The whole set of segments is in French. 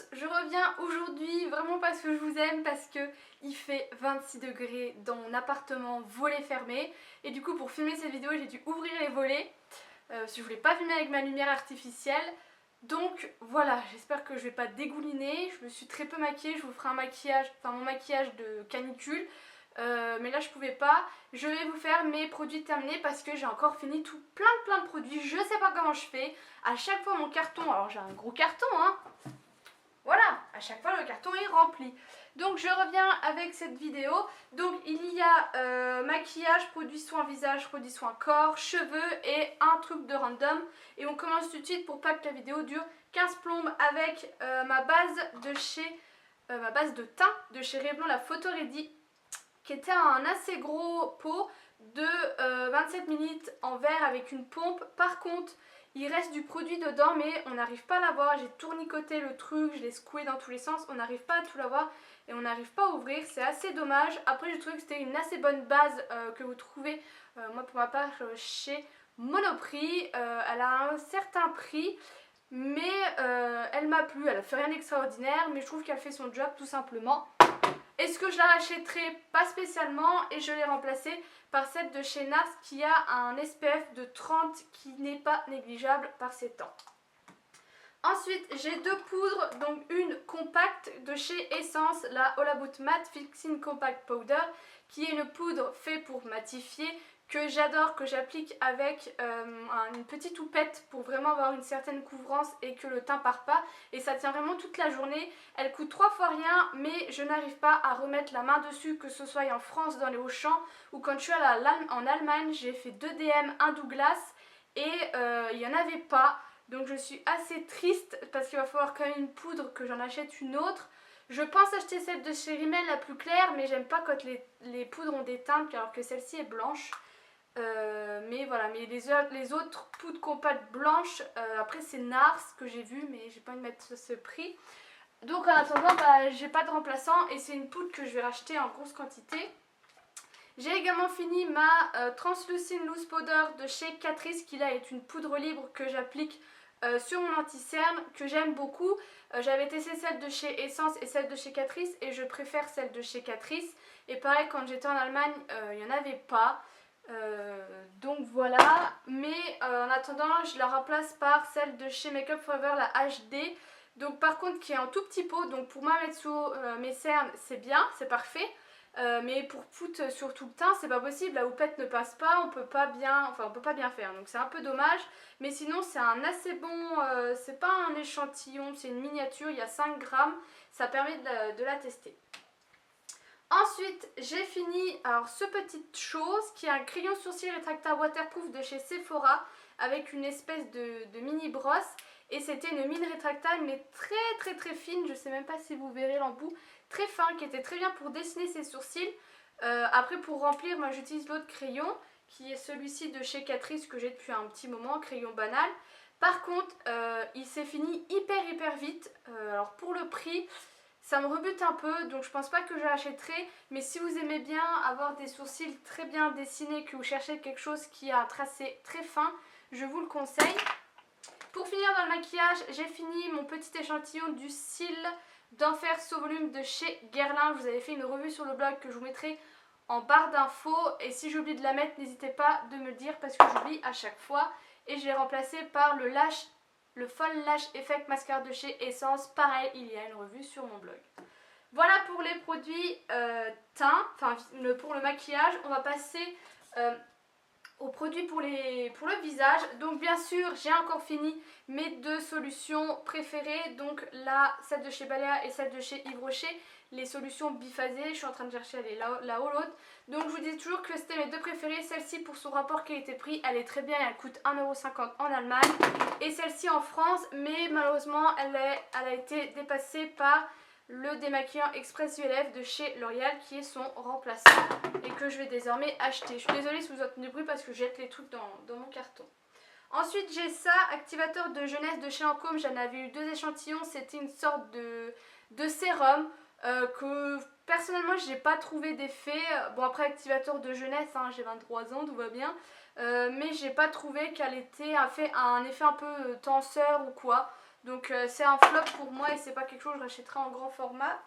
tous, je reviens aujourd'hui vraiment parce que je vous aime, parce que il fait 26 degrés dans mon appartement, volets fermés, et du coup pour filmer cette vidéo j'ai dû ouvrir les volets parce que je voulais pas filmer avec ma lumière artificielle. Donc voilà, j'espère que je vais pas dégouliner. Je me suis très peu maquillée, je vous ferai un maquillage, enfin mon maquillage de canicule. Mais là je pouvais pas. Je vais vous faire mes produits terminés parce que j'ai encore fini plein de produits. Je sais pas comment je fais. À chaque fois mon carton, alors j'ai un gros carton hein. Voilà, à chaque fois le carton est rempli. Donc je reviens avec cette vidéo. Donc il y a maquillage, produits soins visage, produits soins corps, cheveux et un truc de random. Et on commence tout de suite pour pas que la vidéo dure 15 plombes avec ma base de teint de chez Revlon, la Photo Ready, qui était un assez gros pot de 27 ml en verre avec une pompe. Par contre, il reste du produit dedans mais on n'arrive pas à l'avoir. J'ai tournicoté le truc, je l'ai secoué dans tous les sens, on n'arrive pas à tout l'avoir et on n'arrive pas à ouvrir, c'est assez dommage. Après je trouve que c'était une assez bonne base que vous trouvez, moi pour ma part chez Monoprix. Elle a un certain prix mais elle m'a plu, elle a fait rien d'extraordinaire mais je trouve qu'elle fait son job tout simplement. Est-ce que je la rachèterai? Pas spécialement, et je l'ai remplacée par celle de chez NARS qui a un SPF de 30 qui n'est pas négligeable par ces temps. Ensuite, j'ai deux poudres, donc une compacte de chez Essence, la All About Matte Fixing Compact Powder, qui est une poudre faite pour matifier, que j'adore, que j'applique avec une petite houppette pour vraiment avoir une certaine couvrance et que le teint part pas. Et ça tient vraiment toute la journée. Elle coûte 3 fois rien, mais je n'arrive pas à remettre la main dessus, que ce soit en France dans les Auchan ou quand je suis en Allemagne. J'ai fait 2 DM, un Douglas et il n'y en avait pas. Donc je suis assez triste parce qu'il va falloir quand même une poudre, que j'en achète une autre. Je pense acheter celle de chez Rimmel la plus claire, mais j'aime pas quand les poudres ont des teintes alors que celle-ci est blanche. Mais voilà, mais les autres poudres compactes blanches, après c'est NARS que j'ai vu, mais j'ai pas envie de mettre ce prix. Donc en attendant, j'ai pas de remplaçant et c'est une poudre que je vais racheter en grosse quantité. J'ai également fini ma Translucent Loose Powder de chez Catrice, qui là est une poudre libre que j'applique sur mon anti-cerne, que j'aime beaucoup. J'avais testé celle de chez Essence et celle de chez Catrice et je préfère celle de chez Catrice. Et pareil, quand j'étais en Allemagne, il n'y en avait pas. Donc voilà, mais en attendant je la remplace par celle de chez Make Up Forever, la HD, donc par contre qui est en tout petit pot, donc pour moi mettre sous mes cernes c'est bien, c'est parfait, mais pour foutre sur tout le teint c'est pas possible, la houppette ne passe pas, on peut pas bien faire, donc c'est un peu dommage, mais sinon c'est un assez bon, c'est pas un échantillon, c'est une miniature, il y a 5 grammes, ça permet de la tester. Ensuite, j'ai fini ce petite chose qui est un crayon sourcil rétractable waterproof de chez Sephora avec une espèce de mini brosse, et c'était une mine rétractable mais très fine, je sais même pas si vous verrez l'embout, très fin, qui était très bien pour dessiner ses sourcils. Après pour remplir, moi j'utilise l'autre crayon qui est celui-ci de chez Catrice que j'ai depuis un petit moment, crayon banal. Par contre, il s'est fini hyper vite, alors pour le prix ça me rebute un peu, donc je pense pas que je l'achèterai, mais si vous aimez bien avoir des sourcils très bien dessinés, que vous cherchez quelque chose qui a un tracé très fin, je vous le conseille. Pour finir dans le maquillage, j'ai fini mon petit échantillon du cils d'Enfer So Volume de chez Guerlain. Je vous avais fait une revue sur le blog que je vous mettrai en barre d'infos, et si j'oublie de la mettre, n'hésitez pas de me le dire parce que j'oublie à chaque fois. Et je l'ai remplacé par le Fall Lash Effect Mascara de chez Essence. Pareil, il y a une revue sur mon blog. Voilà pour les produits teint, enfin pour le maquillage. On va passer aux produits pour le visage. Donc bien sûr, j'ai encore fini mes deux solutions préférées. Donc là, celle de chez Balea et celle de chez Yves Rocher. Les solutions biphasées, je suis en train de chercher, elle est là-haut l'autre. Donc je vous dis toujours que c'était mes deux préférées. Celle-ci pour son rapport qualité-prix, elle est très bien, elle coûte 1,50 € en Allemagne. Et celle-ci en France, mais malheureusement elle a été dépassée par le démaquillant Express ULF de chez L'Oréal qui est son remplaçant et que je vais désormais acheter. Je suis désolée si vous entendez du bruit parce que je jette les trucs dans mon carton. Ensuite j'ai ça, activateur de jeunesse de chez Lancôme, j'en avais eu 2 échantillons, c'était une sorte de sérum que personnellement je n'ai pas trouvé d'effet. Bon après activateur de jeunesse, hein, j'ai 23 ans, tout va bien, mais j'ai pas trouvé qu'elle a fait un effet un peu tenseur ou quoi. Donc c'est un flop pour moi et c'est pas quelque chose que je rachèterai en grand format.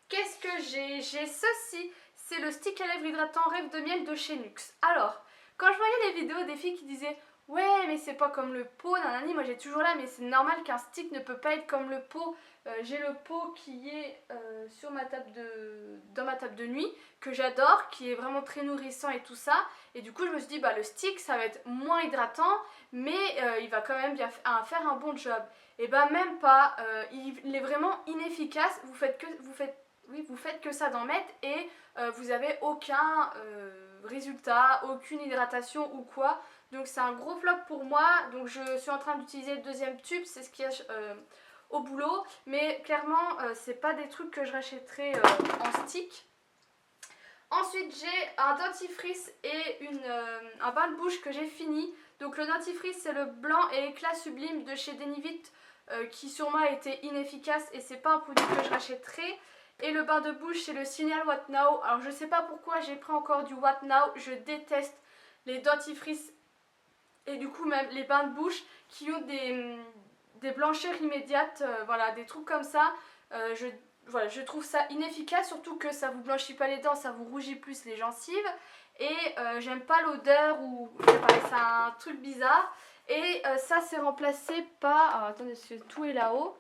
Qu'est-ce que j'ai? J'ai ceci, c'est le stick à lèvres hydratant Rêve de miel de chez NYX. Alors, quand je voyais les vidéos des filles qui disaient ouais mais c'est pas comme le pot, nanani, moi j'ai toujours là mais c'est normal qu'un stick ne peut pas être comme le pot. J'ai le pot qui est sur ma table dans ma table de nuit, que j'adore, qui est vraiment très nourrissant et tout ça. Et du coup je me suis dit bah le stick ça va être moins hydratant mais il va quand même bien faire un bon job. Et bah même pas, il est vraiment inefficace, vous faites que ça d'en mettre et vous n'avez aucun résultat, aucune hydratation ou quoi. Donc c'est un gros flop pour moi. Donc je suis en train d'utiliser le deuxième tube, c'est ce qu'il y a au boulot. Mais clairement c'est pas des trucs que je rachèterai en stick. Ensuite j'ai un dentifrice et un bain de bouche que j'ai fini. Donc le dentifrice c'est le blanc et éclat sublime de chez Denivit qui sur moi a été inefficace et c'est pas un produit que je rachèterai. Et le bain de bouche c'est le Signal What Now. Alors je sais pas pourquoi j'ai pris encore du What Now, je déteste les dentifrices et du coup même les bains de bouche qui ont des blancheurs immédiates, voilà, des trucs comme ça. Je trouve ça inefficace, surtout que ça vous blanchit pas les dents, ça vous rougit plus les gencives. Et j'aime pas l'odeur ou je sais pas, c'est un truc bizarre. Et ça c'est remplacé par, alors, attendez parce que tout est là-haut,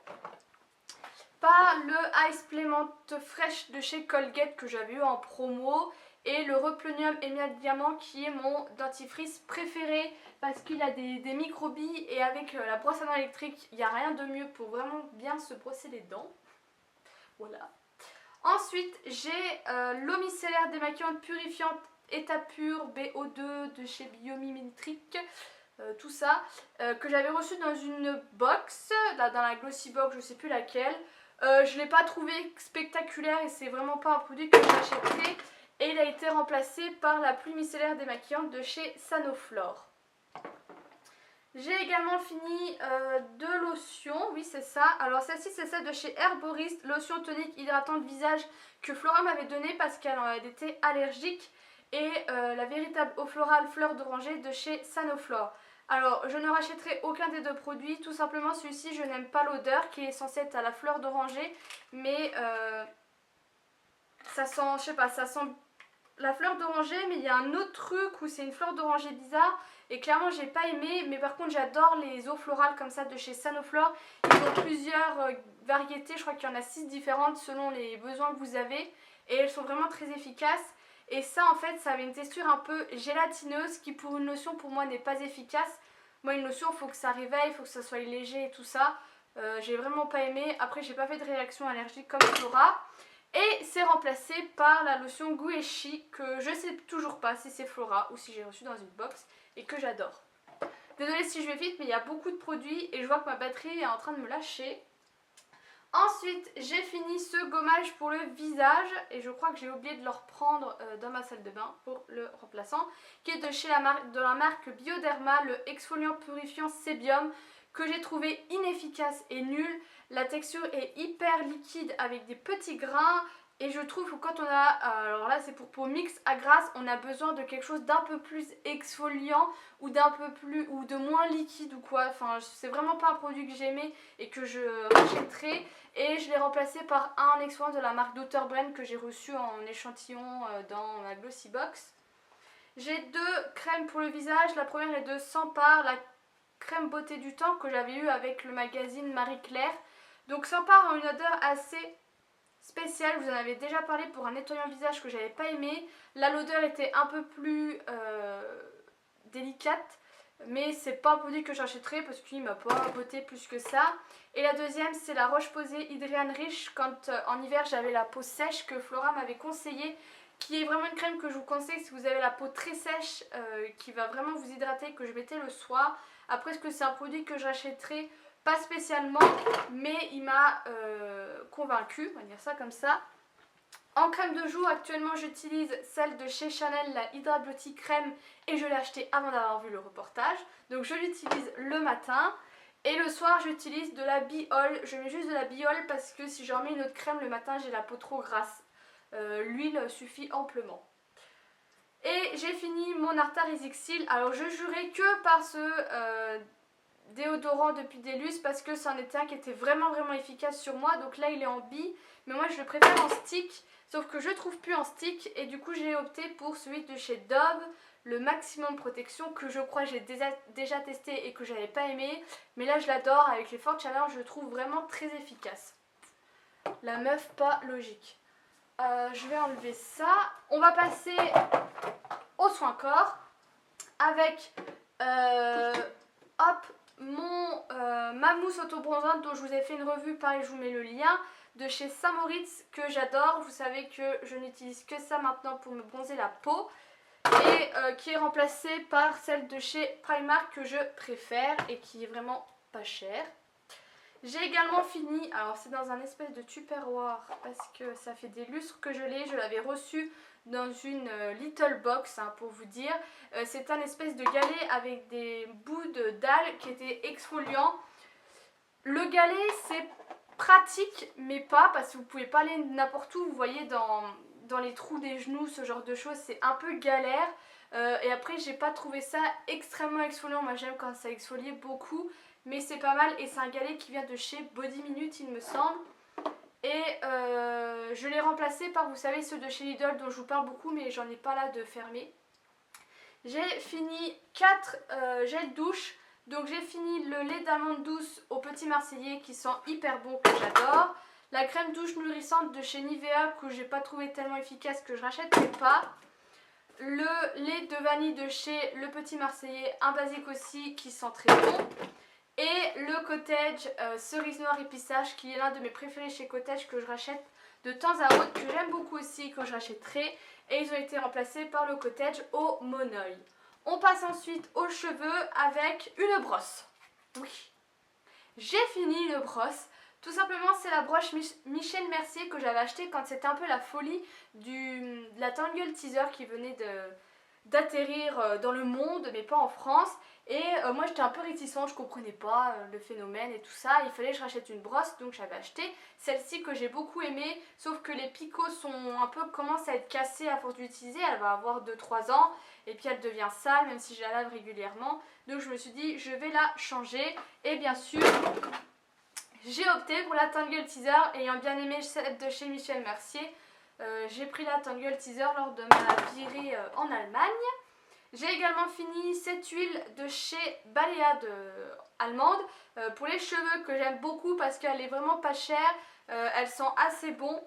par le Ice Plement Fresh de chez Colgate que j'avais eu en promo. Et le Replenium Émail Diamant qui est mon dentifrice préféré parce qu'il a des microbilles et avec la brosse à dents électrique, il n'y a rien de mieux pour vraiment bien se brosser les dents. Voilà. Ensuite, j'ai l'eau micellaire démaquillante purifiante état pur BO2 de chez Biomimetric. Tout ça, que j'avais reçu dans une box, là, dans la Glossy Box, je sais plus laquelle. Je ne l'ai pas trouvé spectaculaire et c'est vraiment pas un produit que j'achèterai. Et il a été remplacé par la pluie micellaire démaquillante de chez Sanoflore. J'ai également fini deux lotions, oui c'est ça. Alors celle-ci c'est celle de chez Herborist, lotion tonique hydratante visage que Flora m'avait donnée parce qu'elle en était allergique. Et la véritable eau florale fleur d'oranger de chez Sanoflore. Alors je ne rachèterai aucun des deux produits, tout simplement celui-ci je n'aime pas l'odeur qui est censée être à la fleur d'oranger. Mais ça sent, je sais pas, ça sent la fleur d'oranger, mais il y a un autre truc où c'est une fleur d'oranger bizarre et clairement j'ai pas aimé. Mais par contre j'adore les eaux florales comme ça de chez Sanoflore. Ils ont plusieurs variétés, je crois qu'il y en a 6 différentes selon les besoins que vous avez et elles sont vraiment très efficaces. Et ça en fait ça avait une texture un peu gélatineuse qui pour une lotion pour moi n'est pas efficace. Moi une lotion il faut que ça réveille, il faut que ça soit léger et tout ça. J'ai vraiment pas aimé. Après j'ai pas fait de réaction allergique comme Flora. Et c'est remplacé par la lotion Gueshi que je sais toujours pas si c'est Flora ou si j'ai reçu dans une box et que j'adore. Désolée si je vais vite mais il y a beaucoup de produits et je vois que ma batterie est en train de me lâcher. Ensuite j'ai fini ce gommage pour le visage et je crois que j'ai oublié de le reprendre dans ma salle de bain pour le remplaçant qui est de la marque Bioderma, le exfoliant purifiant Sébium que j'ai trouvé inefficace et nul. La texture est hyper liquide avec des petits grains et je trouve que quand on a, alors là c'est pour peau mixte à grasse, on a besoin de quelque chose d'un peu plus exfoliant ou de moins liquide ou quoi. Enfin c'est vraiment pas un produit que j'aimais et que je rachèterai. Et je l'ai remplacé par un exfoliant de la marque Dr. Bren que j'ai reçu en échantillon dans ma Glossy Box. J'ai deux crèmes pour le visage. La première est de Sampar, la crème beauté du temps que j'avais eu avec le magazine Marie Claire. Donc Sampar a une odeur assez spéciale, je vous en avais déjà parlé pour un nettoyant visage que j'avais pas aimé. Là l'odeur était un peu plus délicate, mais c'est pas un produit que j'achèterai parce qu'il m'a pas botté plus que ça. Et la deuxième c'est la Roche-Posay Hydrian Rich quand en hiver j'avais la peau sèche que Flora m'avait conseillé, qui est vraiment une crème que je vous conseille si vous avez la peau très sèche, qui va vraiment vous hydrater, que je mettais le soir. Après est-ce que c'est un produit que j'achèterai? Pas spécialement, mais il m'a convaincue, on va dire ça comme ça. En crème de jour, actuellement j'utilise celle de chez Chanel, la Hydra Beauty Crème, et je l'ai achetée avant d'avoir vu le reportage. Donc je l'utilise le matin. Et le soir j'utilise de la Biol. Je mets juste de la Biol parce que si je remets une autre crème le matin j'ai la peau trop grasse. L'huile suffit amplement. Et j'ai fini mon Arta Resixil. Alors je jurais que par ce déodorant depuis Delus parce que c'en était un qui était vraiment efficace sur moi. Donc là il est en bille, mais moi je le préfère en stick, sauf que je trouve plus en stick et du coup j'ai opté pour celui de chez Dove, le maximum protection, que je crois j'ai déjà testé et que j'avais pas aimé, mais là je l'adore. Avec les fortes chaleurs je le trouve vraiment très efficace. La meuf pas logique. Je vais enlever ça. On va passer au soin corps avec hop, ma mousse auto-bronzante dont je vous ai fait une revue, pareil je vous mets le lien, de chez Saint Moritz, que j'adore. Vous savez que je n'utilise que ça maintenant pour me bronzer la peau, et qui est remplacée par celle de chez Primark que je préfère et qui est vraiment pas chère. J'ai également fini, alors c'est dans un espèce de tupperware parce que ça fait des lustres que je l'ai, je l'avais reçu dans une little box hein, pour vous dire. C'est un espèce de galet avec des bouts de dalle qui étaient exfoliants. Le galet c'est pratique mais pas, parce que vous pouvez pas aller n'importe où, vous voyez dans les trous des genoux, ce genre de choses, c'est un peu galère. Et après j'ai pas trouvé ça extrêmement exfoliant, moi j'aime quand ça exfolie beaucoup. Mais c'est pas mal et c'est un galet qui vient de chez Body Minute il me semble. Et je l'ai remplacé par, vous savez, ceux de chez Lidl dont je vous parle beaucoup mais j'en ai pas là de fermé. J'ai fini 4 gels douche. Donc j'ai fini le lait d'amande douce au petit marseillais qui sent hyper bon, que j'adore. La crème douche nourrissante de chez Nivea que j'ai pas trouvé tellement efficace, que je rachèterai pas. Le lait de vanille de chez le petit marseillais, un basique aussi qui sent très bon. Et le Cottage cerise noire et pistache qui est l'un de mes préférés chez Cottage, que je rachète de temps à autre, que j'aime beaucoup aussi, que je rachèterai. Et ils ont été remplacés par le Cottage au monoeil. On passe ensuite aux cheveux avec une brosse. Oui, j'ai fini une brosse. Tout simplement c'est la brosse Michel Mercier que j'avais achetée quand c'était un peu la folie de la Tangle Teaser qui venait d'atterrir dans le monde mais pas en France. Et moi j'étais un peu réticente, je comprenais pas le phénomène et tout ça, il fallait que je rachète une brosse, donc j'avais acheté celle-ci que j'ai beaucoup aimée, sauf que les picots sont un peu, commencent à être cassés à force d'utiliser. Elle va avoir 2-3 ans et puis elle devient sale même si je la lave régulièrement, donc je me suis dit je vais la changer. Et bien sûr j'ai opté pour la Tangle Teaser, ayant bien aimé celle de chez Michel Mercier. J'ai pris la Tangle Teaser lors de ma virée en Allemagne. J'ai également fini cette huile de chez Balea allemande pour les cheveux, que j'aime beaucoup parce qu'elle est vraiment pas chère, elle sent assez bon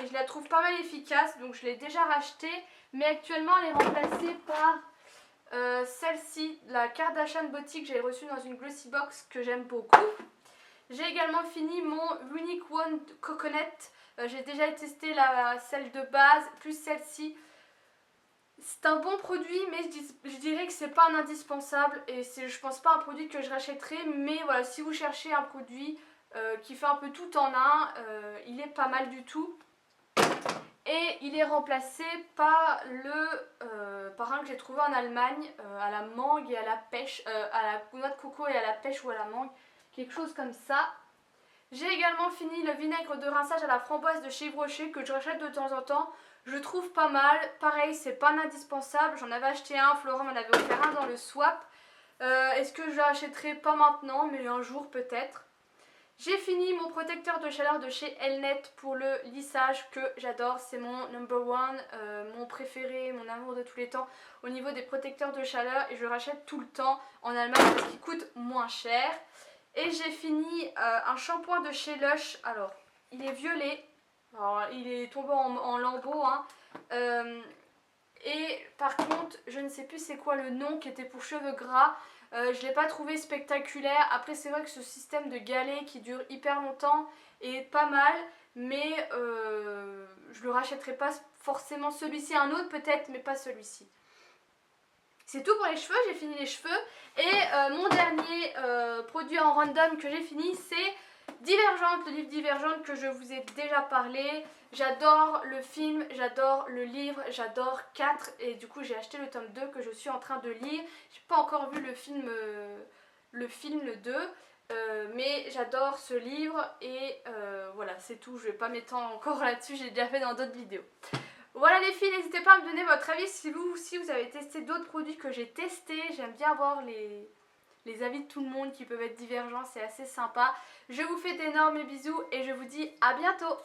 et je la trouve pas mal efficace, donc je l'ai déjà rachetée, mais actuellement elle est remplacée par celle-ci, la Kardashian Body, que j'ai reçue dans une glossy box que j'aime beaucoup. J'ai également fini mon Unique One Coconut, j'ai déjà testé celle de base plus celle-ci. C'est un bon produit, mais je dirais que c'est pas un indispensable et je pense pas un produit que je rachèterai. Mais voilà, si vous cherchez un produit qui fait un peu tout en un, il est pas mal du tout. Et il est remplacé par par un que j'ai trouvé en Allemagne, à la mangue et à la pêche, à la noix de coco et à la pêche ou à la mangue, quelque chose comme ça. J'ai également fini le vinaigre de rinçage à la framboise de chez Yves Rocher, que je rachète de temps en temps. Je le trouve pas mal, pareil c'est pas un indispensable, j'en avais acheté un, Florent m'en avait offert un dans le swap. Est-ce que je l'achèterai pas maintenant, mais un jour peut-être. J'ai fini mon protecteur de chaleur de chez Elnet pour le lissage, que j'adore, c'est mon number one, mon préféré, mon amour de tous les temps au niveau des protecteurs de chaleur, et je le rachète tout le temps en Allemagne parce qu'il coûte moins cher. Et j'ai fini un shampoing de chez Lush, alors il est violet. Alors, il est tombé en lambeaux hein. Et par contre je ne sais plus c'est quoi le nom, qui était pour cheveux gras. Je ne l'ai pas trouvé spectaculaire. Après c'est vrai que ce système de galet qui dure hyper longtemps est pas mal, mais je le rachèterai pas forcément. Celui-ci, un autre peut-être, mais pas celui-ci. C'est tout pour les cheveux, j'ai fini les cheveux. Et mon dernier produit en random que j'ai fini, c'est Divergente, le livre Divergente que je vous ai déjà parlé. J'adore le film, j'adore le livre, j'adore 4 et du coup j'ai acheté le tome 2 que je suis en train de lire. J'ai pas encore vu le film le 2, mais j'adore ce livre et voilà, c'est tout. Je vais pas m'étendre encore là-dessus, j'ai déjà fait dans d'autres vidéos. Voilà les filles, n'hésitez pas à me donner votre avis si vous avez testé d'autres produits que j'ai testés. J'aime bien avoir les avis de tout le monde qui peuvent être divergents, c'est assez sympa. Je vous fais d'énormes bisous et je vous dis à bientôt.